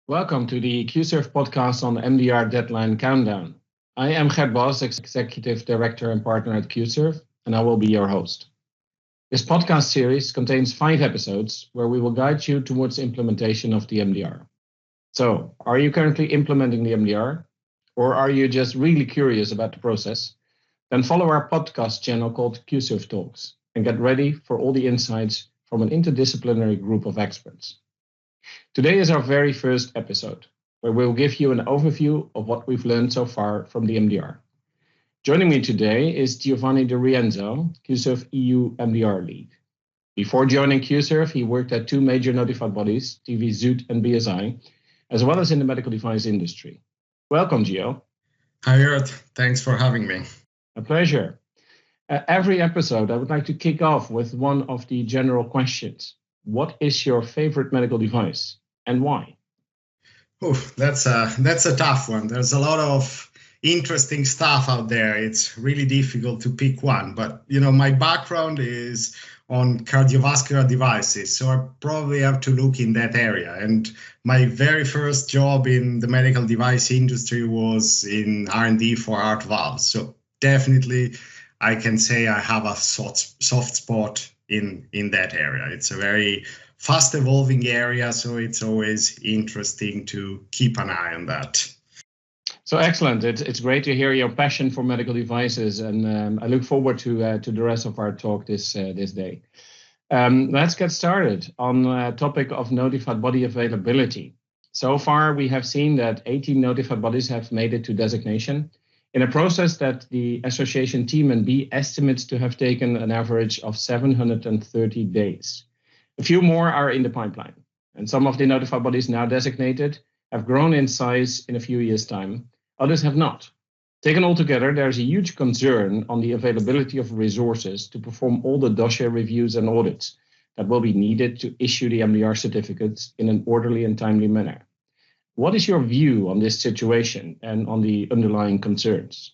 Welcome to the Qserve podcast on MDR Deadline Countdown. I am Gert Bos, Executive Director and Partner at Qserve, and I will be your host. This podcast series contains 5 episodes where we will guide you towards the implementation of the MDR. So, are you currently implementing the MDR? Or are you just really curious about the process? Then follow our podcast channel called Qserve Talks and get ready for all the insights from an interdisciplinary group of experts. Today is our very first episode, where we'll give you an overview of what we've learned so far from the MDR. Joining me today is Giovanni di Rienzo, Qserve EU MDR lead. Before joining Qserve, he worked at 2 major notified bodies, TV Zuid and BSI, as well as in the medical device industry. Welcome, Gio. Hi, Gert. Thanks for having me. A pleasure. Every episode, I would like to kick off with one of the general questions. What is your favorite medical device and why? Oh, that's a tough one. There's a lot of interesting stuff out there. It's really difficult to pick one, but my background is on cardiovascular devices, so I probably have to look in that area. And my very first job in the medical device industry was in R&D for heart valves. So definitely I can say I have a soft spot in that area. It's a very fast evolving area, so it's always interesting to keep an eye on that. So excellent. It's great to hear your passion for medical devices, and I look forward to the rest of our talk this day. Let's get started on the topic of notified body availability. So far, we have seen that 18 notified bodies have made it to designation, in a process that the association TMB estimates to have taken an average of 730 days. A few more are in the pipeline, and some of the notified bodies now designated have grown in size in a few years' time. Others have not. Taken all together, there's a huge concern on the availability of resources to perform all the dossier reviews and audits that will be needed to issue the MDR certificates in an orderly and timely manner. What is your view on this situation and on the underlying concerns?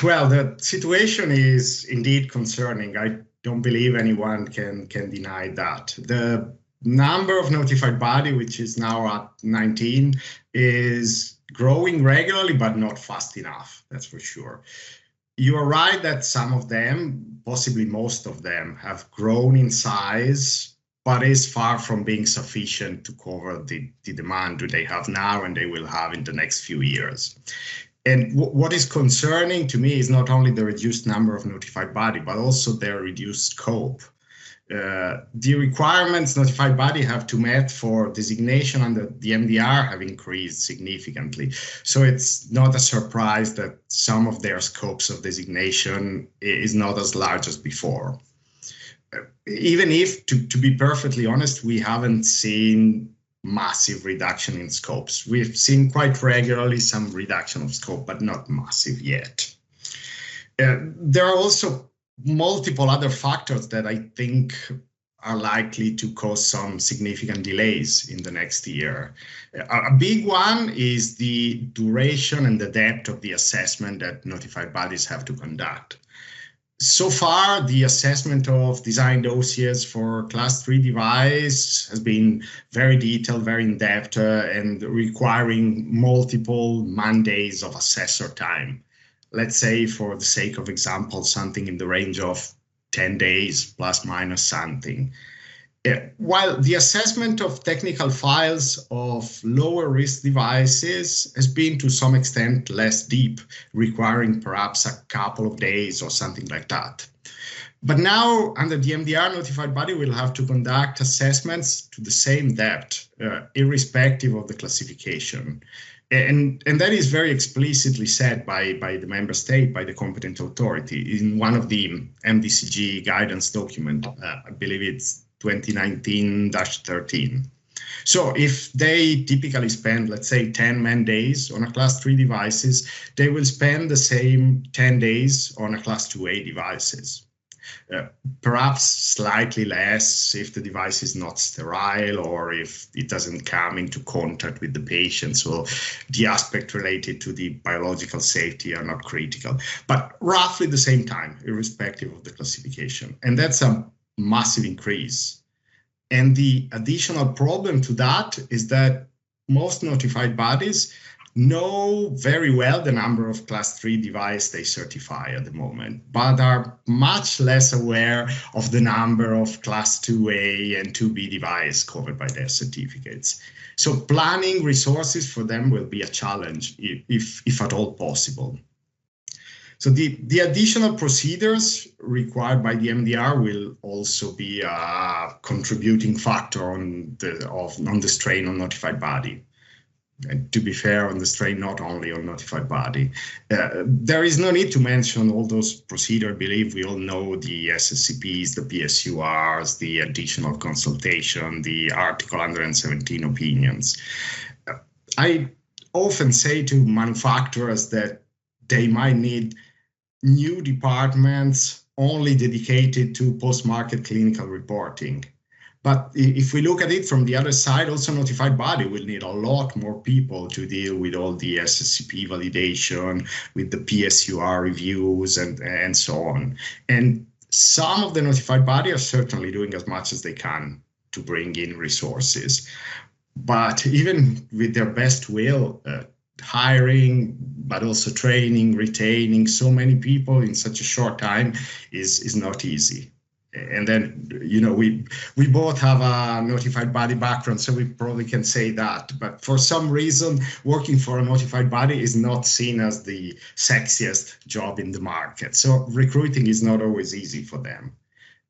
Well, the situation is indeed concerning. I don't believe anyone can deny that. The number of notified body, which is now at 19, is growing regularly, but not fast enough, that's for sure. You are right that some of them, possibly most of them, have grown in size, but is far from being sufficient to cover the demand that they have now and they will have in the next few years. And what is concerning to me is not only the reduced number of notified body, but also their reduced scope. The requirements notified body have to meet for designation under the MDR have increased significantly. So it's not a surprise that some of their scopes of designation is not as large as before. Even if, to be perfectly honest, we haven't seen massive reduction in scopes. We've seen quite regularly some reduction of scope, but not massive yet. There are also multiple other factors that I think are likely to cause some significant delays in the next year. A big one is the duration and the depth of the assessment that notified bodies have to conduct. So far, the assessment of design dossiers for Class 3 device has been very detailed, very in-depth, and requiring multiple man-days of assessor time. Let's say, for the sake of example, something in the range of 10 days plus minus something. While the assessment of technical files of lower risk devices has been to some extent less deep, requiring perhaps a couple of days or something like that. But now, under the MDR, notified body will have to conduct assessments to the same depth, irrespective of the classification. And that is very explicitly said by the member state, by the competent authority, in one of the MDCG guidance document. I believe it's 2019-13. So if they typically spend, let's say, 10 man days on a Class 3 devices, they will spend the same 10 days on a Class 2A devices. Perhaps slightly less if the device is not sterile or if it doesn't come into contact with the patient. So the aspect related to the biological safety are not critical, but roughly the same time, irrespective of the classification. And that's a massive increase. And the additional problem to that is that most notified bodies know very well the number of class 3 device they certify at the moment, but are much less aware of the number of class 2A and 2B device covered by their certificates. So planning resources for them will be a challenge, if at all possible. So the additional procedures required by the MDR will also be a contributing factor on the strain on notified body. And to be fair, on the strain, not only on notified body. There is no need to mention all those procedures. I believe we all know the SSCPs, the PSURs, the additional consultation, the Article 117 opinions. I often say to manufacturers that they might need new departments only dedicated to post-market clinical reporting. But if we look at it from the other side, also notified body will need a lot more people to deal with all the SSCP validation, with the PSUR reviews and so on. And some of the notified body are certainly doing as much as they can to bring in resources. But even with their best will, hiring, but also training, retaining so many people in such a short time is not easy. And then, we both have a notified body background, so we probably can say that. But for some reason, working for a notified body is not seen as the sexiest job in the market. So recruiting is not always easy for them.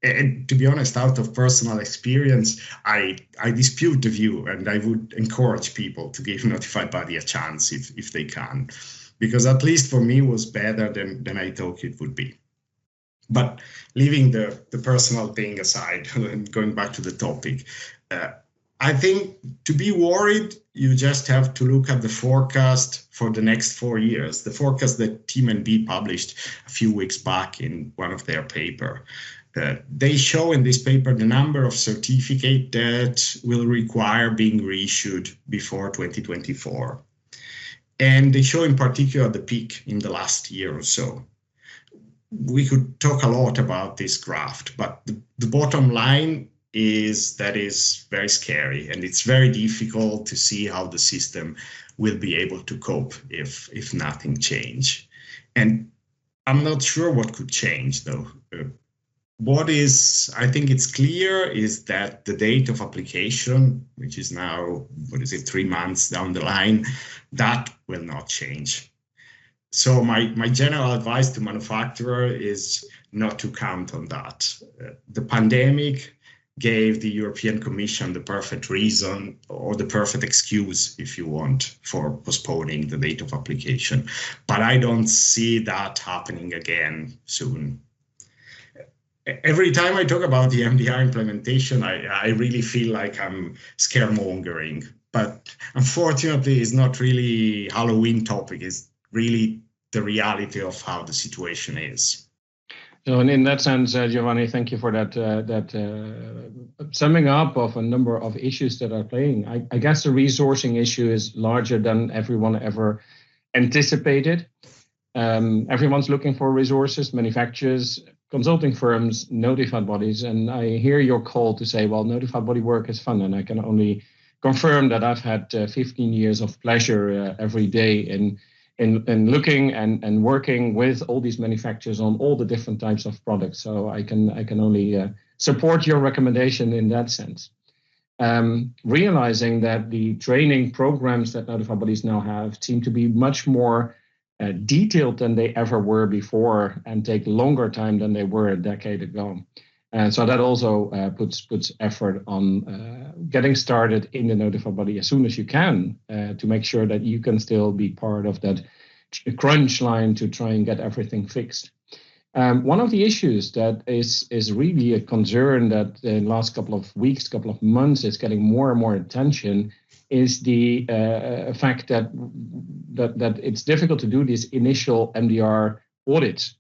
And to be honest, out of personal experience, I dispute the view, and I would encourage people to give notified body a chance if they can, because at least for me it was better than I thought it would be. But leaving the personal thing aside and going back to the topic, I think to be worried, you just have to look at the forecast for the next 4 years, the forecast that Team NB published a few weeks back in one of their papers. They show in this paper the number of certificates that will require being reissued before 2024. And they show in particular the peak in the last year or so. We could talk a lot about this graph, but the bottom line is that is very scary, and it's very difficult to see how the system will be able to cope if nothing change. And I'm not sure what could change, though. I think it's clear, is that the date of application, which is now, 3 months down the line, that will not change. So my general advice to manufacturer is not to count on that. The pandemic gave the European Commission the perfect reason, or the perfect excuse, if you want, for postponing the date of application. But I don't see that happening again soon. Every time I talk about the MDR implementation, I really feel like I'm scaremongering. But unfortunately, it's not really a Halloween topic. It's really the reality of how the situation is. So, and in that sense, Giovanni, thank you for that summing up of a number of issues that are playing. I guess the resourcing issue is larger than everyone ever anticipated. Everyone's looking for resources, manufacturers, consulting firms, notified bodies, and I hear your call to say, well, notified body work is fun, and I can only confirm that I've had 15 years of pleasure every day in looking and working with all these manufacturers on all the different types of products. So I can only support your recommendation in that sense. Realizing that the training programs that notified bodies now have seem to be much more detailed than they ever were before, and take longer time than they were a decade ago. And so that also puts effort on getting started in the notified body as soon as you can, to make sure that you can still be part of that crunch line to try and get everything fixed. One of the issues that is really a concern that in the last couple of weeks, couple of months is getting more and more attention is the fact that it's difficult to do these initial MDR audits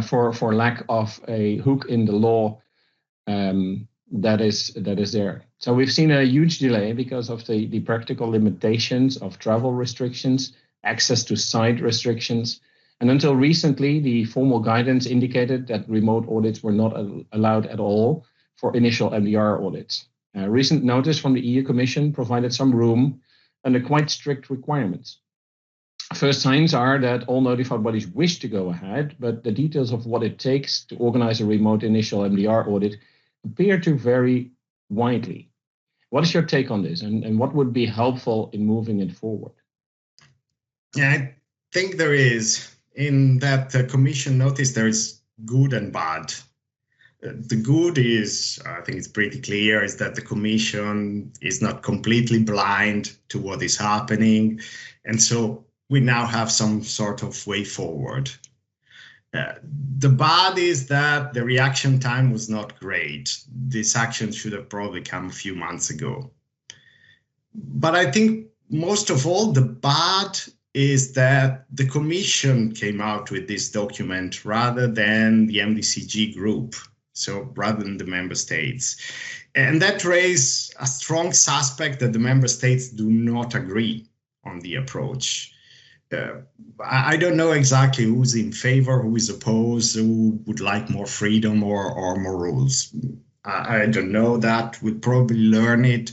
for lack of a hook in the law that is there. So we've seen a huge delay because of the practical limitations of travel restrictions, access to site restrictions. And until recently, the formal guidance indicated that remote audits were not allowed at all for initial MDR audits. Recent notice from the EU Commission provided some room under quite strict requirements. First signs are that all notified bodies wish to go ahead, but the details of what it takes to organize a remote initial MDR audit appear to vary widely. What is your take on this, and what would be helpful in moving it forward? Yeah, I think there is. In that Commission notice, there is good and bad. The good is, I think it's pretty clear, is that the Commission is not completely blind to what is happening. And so we now have some sort of way forward. The bad is that the reaction time was not great. This action should have probably come a few months ago. But I think most of all, the bad is that the Commission came out with this document rather than the MDCG group, so rather than the member states. And that raises a strong suspect that the member states do not agree on the approach. I don't know exactly who's in favor, who is opposed, who would like more freedom or more rules. I don't know that. We'll probably learn it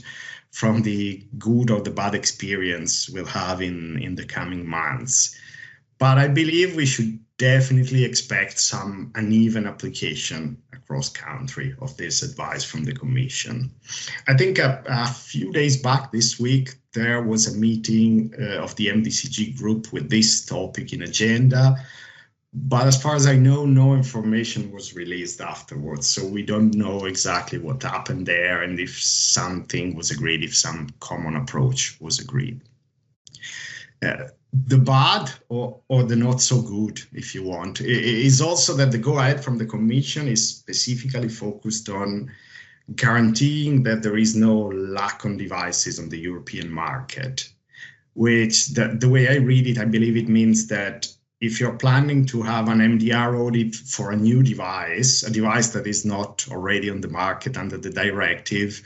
from the good or the bad experience we'll have in the coming months. But I believe we should definitely expect some uneven application across country of this advice from the Commission. I think a few days back this week, there was a meeting of the MDCG group with this topic in agenda. But as far as I know, no information was released afterwards. So we don't know exactly what happened there and if something was agreed, if some common approach was agreed. The bad or the not so good, if you want, is also that the go-ahead from the Commission is specifically focused on guaranteeing that there is no lack on devices on the European market, which the way I read it, I believe it means that if you're planning to have an MDR audit for a new device, a device that is not already on the market under the directive,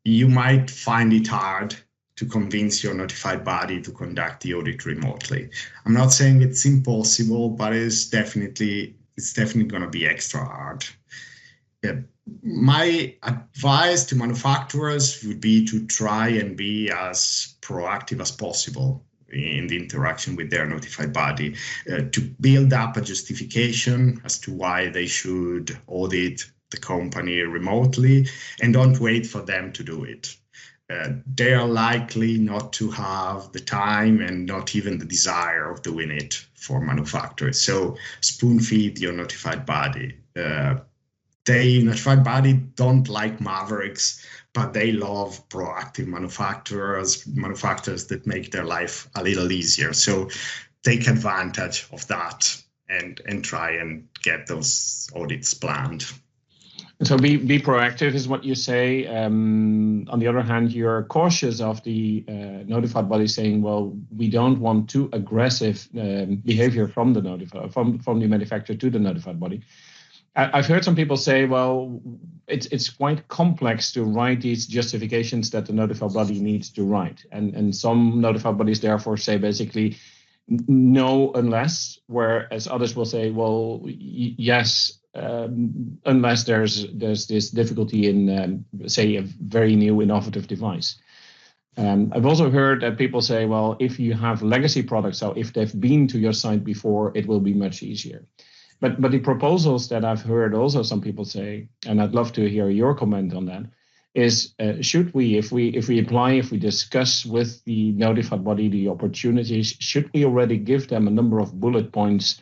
you might find it hard to convince your notified body to conduct the audit remotely. I'm not saying it's impossible, but it's definitely going to be extra hard. My advice to manufacturers would be to try and be as proactive as possible in the interaction with their notified body, to build up a justification as to why they should audit the company remotely, and don't wait for them to do it. They are likely not to have the time and not even the desire of doing it for manufacturers. So spoon feed your notified body. Notified body don't like mavericks, but they love proactive manufacturers that make their life a little easier. So take advantage of that and try and get those audits planned. So be proactive is what you say. On the other hand, you're cautious of the notified body saying, well, we don't want too aggressive behavior from the from the manufacturer to the notified body. I've heard some people say, well, it's quite complex to write these justifications that the notified body needs to write. And some notified bodies therefore say basically no unless, whereas others will say, well, yes, unless there's this difficulty in, say, a very new innovative device. I've also heard that people say, well, if you have legacy products, so if they've been to your site before, it will be much easier. But the proposals that I've heard also some people say, and I'd love to hear your comment on that, is should we, if we discuss with the notified body the opportunities, should we already give them a number of bullet points,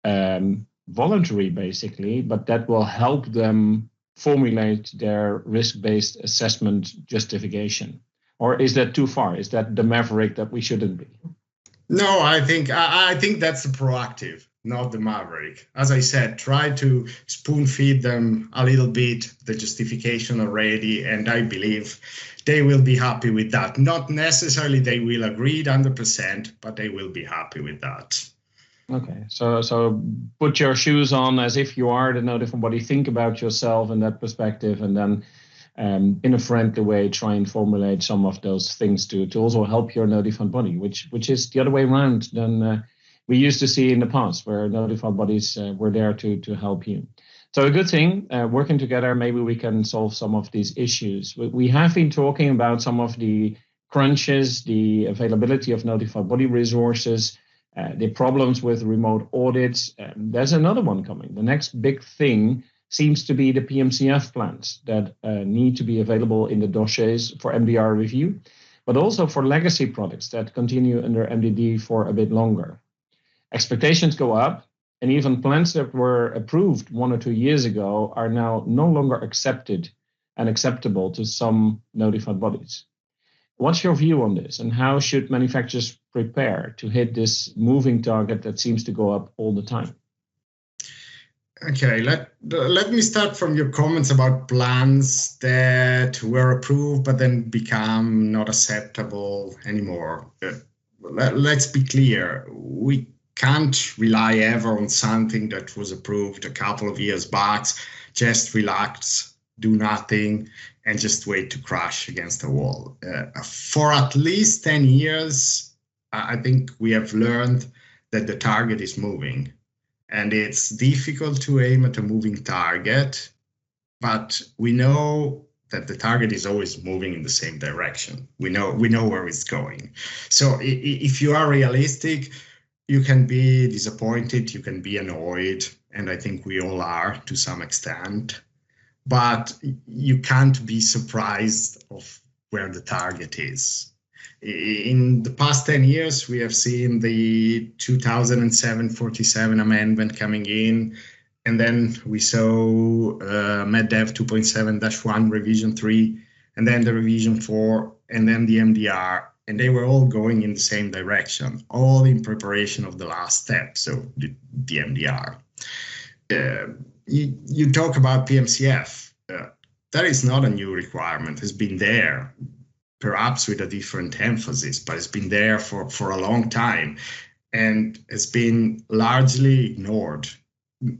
voluntary basically, but that will help them formulate their risk-based assessment justification? Or is that too far? Is that the maverick that we shouldn't be? No, I think that's the proactive, not the maverick. As I said, try to spoon feed them a little bit, the justification already, and I believe they will be happy with that. Not necessarily they will agree 100%, but they will be happy with that. Okay, so put your shoes on as if you are the notified body, think about yourself in that perspective, and then in a friendly way, try and formulate some of those things to also help your notified body, which is the other way around than we used to see in the past, where notified bodies were there to help you. So a good thing, working together, maybe we can solve some of these issues. We have been talking about some of the crunches, the availability of notified body resources, the problems with remote audits. There's another one coming. The next big thing seems to be the PMCF plans that need to be available in the dossiers for MDR review, but also for legacy products that continue under MDD for a bit longer. Expectations go up, and even plans that were approved 1 or 2 years ago are now no longer accepted and acceptable to some notified bodies. What's your view on this, and how should manufacturers prepare to hit this moving target that seems to go up all the time? Okay, let me start from your comments about plans that were approved but then become not acceptable anymore. Let's be clear, we can't rely ever on something that was approved a couple of years back. Just relax, do nothing, and just wait to crash against the wall. For at least 10 years, I think we have learned that the target is moving. And it's difficult to aim at a moving target, but we know that the target is always moving in the same direction. We know where it's going. So if you are realistic, you can be disappointed, you can be annoyed, and I think we all are to some extent, but you can't be surprised of where the target is. In the past 10 years, we have seen the 2007 47 amendment coming in, and then we saw MedDev 2.7-1 revision 3, and then the revision 4, and then the MDR, and they were all going in the same direction, all in preparation of the last step, so the MDR. You talk about PMCF. That is not a new requirement. It's been there, perhaps with a different emphasis, but it's been there for a long time, and it's been largely ignored,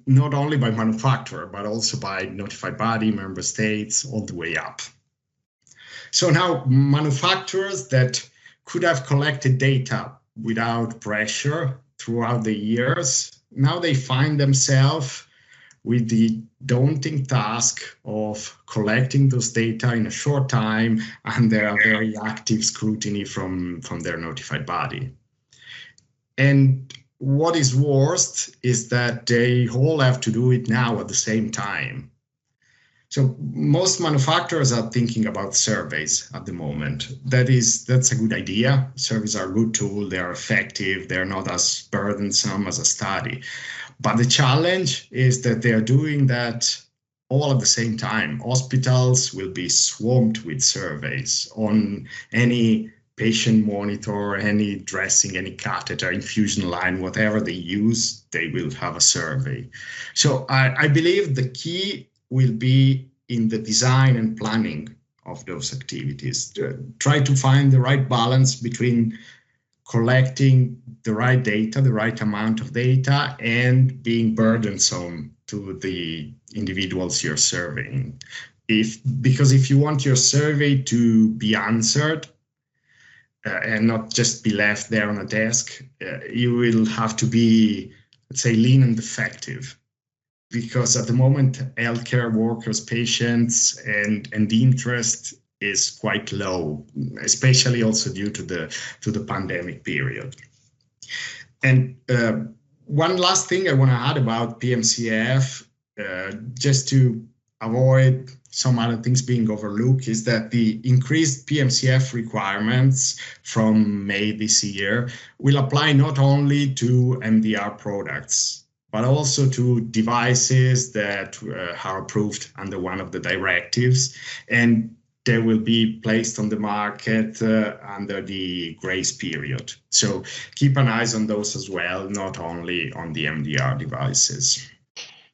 not only by manufacturer, but also by notified body, member states, all the way up. So now manufacturers that could have collected data without pressure throughout the years, now they find themselves with the daunting task of collecting those data in a short time under a very active scrutiny from their notified body. And what is worst is that they all have to do it now at the same time. So most manufacturers are thinking about surveys at the moment. That's a good idea. Surveys are a good tool, they are effective, they're not as burdensome as a study. But the challenge is that they are doing that all at the same time. Hospitals will be swamped with surveys on any patient monitor, any dressing, any catheter, infusion line, whatever they use, they will have a survey. So I believe the key will be in the design and planning of those activities. Try to find the right balance between collecting the right data, the right amount of data, and being burdensome to the individuals you're surveying. Because if you want your survey to be answered and not just be left there on a desk, you will have to be, let's say, lean and effective. Because at the moment, healthcare workers, patients, and the interest is quite low, especially also due to the pandemic period. And one last thing I want to add about PMCF, just to avoid some other things being overlooked, is that the increased PMCF requirements from May this year will apply not only to MDR products, but also to devices that are approved under one of the directives, and they will be placed on the market under the grace period. So keep an eye on those as well, not only on the MDR devices.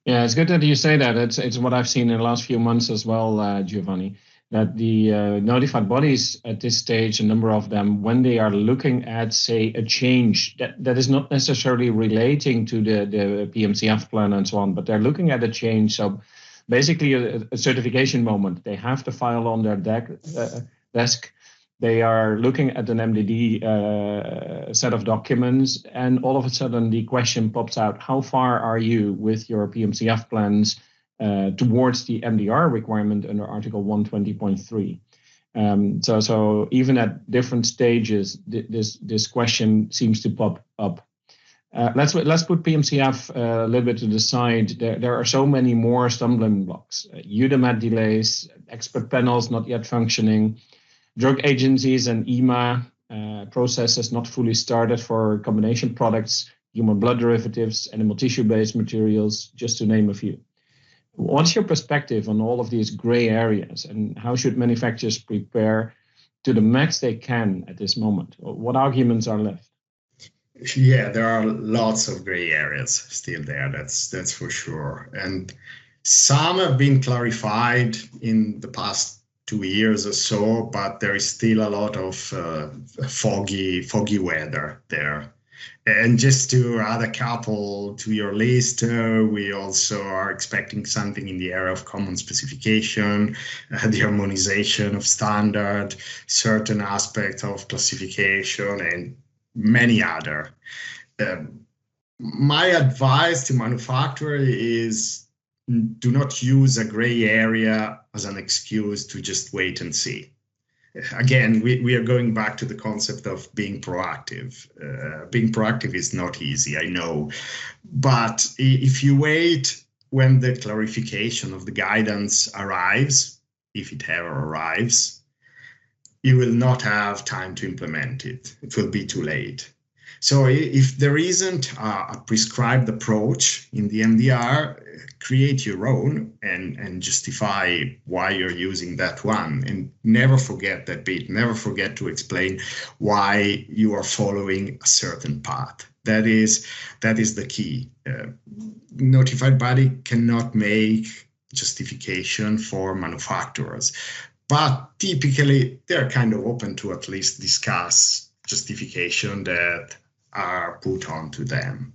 Yeah, it's good that you say that. It's what I've seen in the last few months as well, Giovanni, that the notified bodies at this stage, a number of them, when they are looking at, say, a change that is not necessarily relating to the PMCF plan and so on, but they're looking at a change. So basically a certification moment. They have the file on their desk. They are looking at an MDD set of documents, and all of a sudden the question pops out: how far are you with your PMCF plans? towards the MDR requirement under Article 120.3. So even at different stages, this question seems to pop up. Let's put PMCF a little bit to the side. There are so many more stumbling blocks. UDEMAT delays, expert panels not yet functioning, drug agencies and EMA processes not fully started for combination products, human blood derivatives, animal tissue-based materials, just to name a few. What's your perspective on all of these gray areas, and how should manufacturers prepare to the max they can at this moment? What arguments are left? Yeah, there are lots of gray areas still there, that's for sure. And some have been clarified in the past 2 years or so, but there is still a lot of foggy weather there. And just to add a couple to your list, we also are expecting something in the area of common specification, the harmonization of standard, certain aspects of classification, and many other. My advice to manufacturers is do not use a gray area as an excuse to just wait and see. Again, we are going back to the concept of being proactive. Being proactive is not easy, I know. But if you wait when the clarification of the guidance arrives, if it ever arrives, you will not have time to implement it. It will be too late. So if there isn't a prescribed approach in the MDR, create your own and justify why you're using that one. And never forget that bit. Never forget to explain why you are following a certain path. That is the key. Notified body cannot make justification for manufacturers, but typically they're kind of open to at least discuss justification that are put onto them.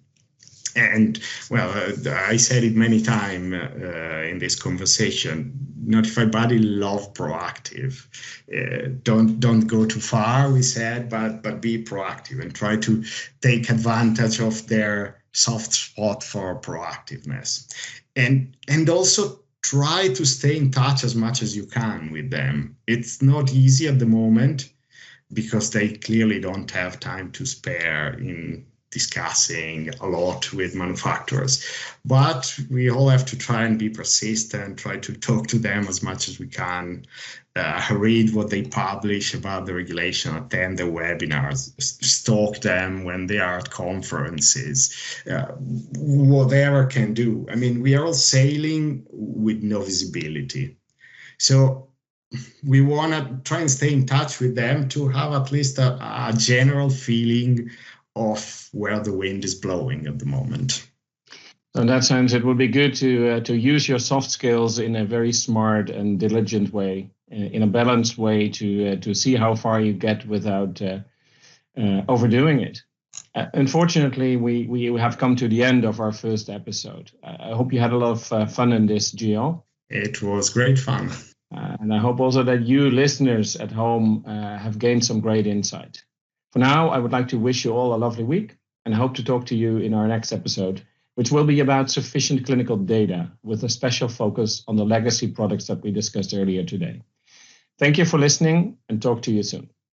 And well, I said it many times in this conversation, notified body love proactive. Don't go too far, we said, but be proactive and try to take advantage of their soft spot for proactiveness. And also try to stay in touch as much as you can with them. It's not easy at the moment because they clearly don't have time to spare in discussing a lot with manufacturers. But we all have to try and be persistent, try to talk to them as much as we can, read what they publish about the regulation, attend their webinars, stalk them when they are at conferences, whatever can do. I mean, we are all sailing with no visibility. So we want to try and stay in touch with them to have at least a general feeling of where the wind is blowing at the moment. So in that sense, it would be good to use your soft skills in a very smart and diligent way, in a balanced way, to see how far you get without overdoing it. Unfortunately, we have come to the end of our first episode. I hope you had a lot of fun in this, Gio. It was great fun. And I hope also that you listeners at home have gained some great insight. For now, I would like to wish you all a lovely week and hope to talk to you in our next episode, which will be about sufficient clinical data with a special focus on the legacy products that we discussed earlier today. Thank you for listening and talk to you soon.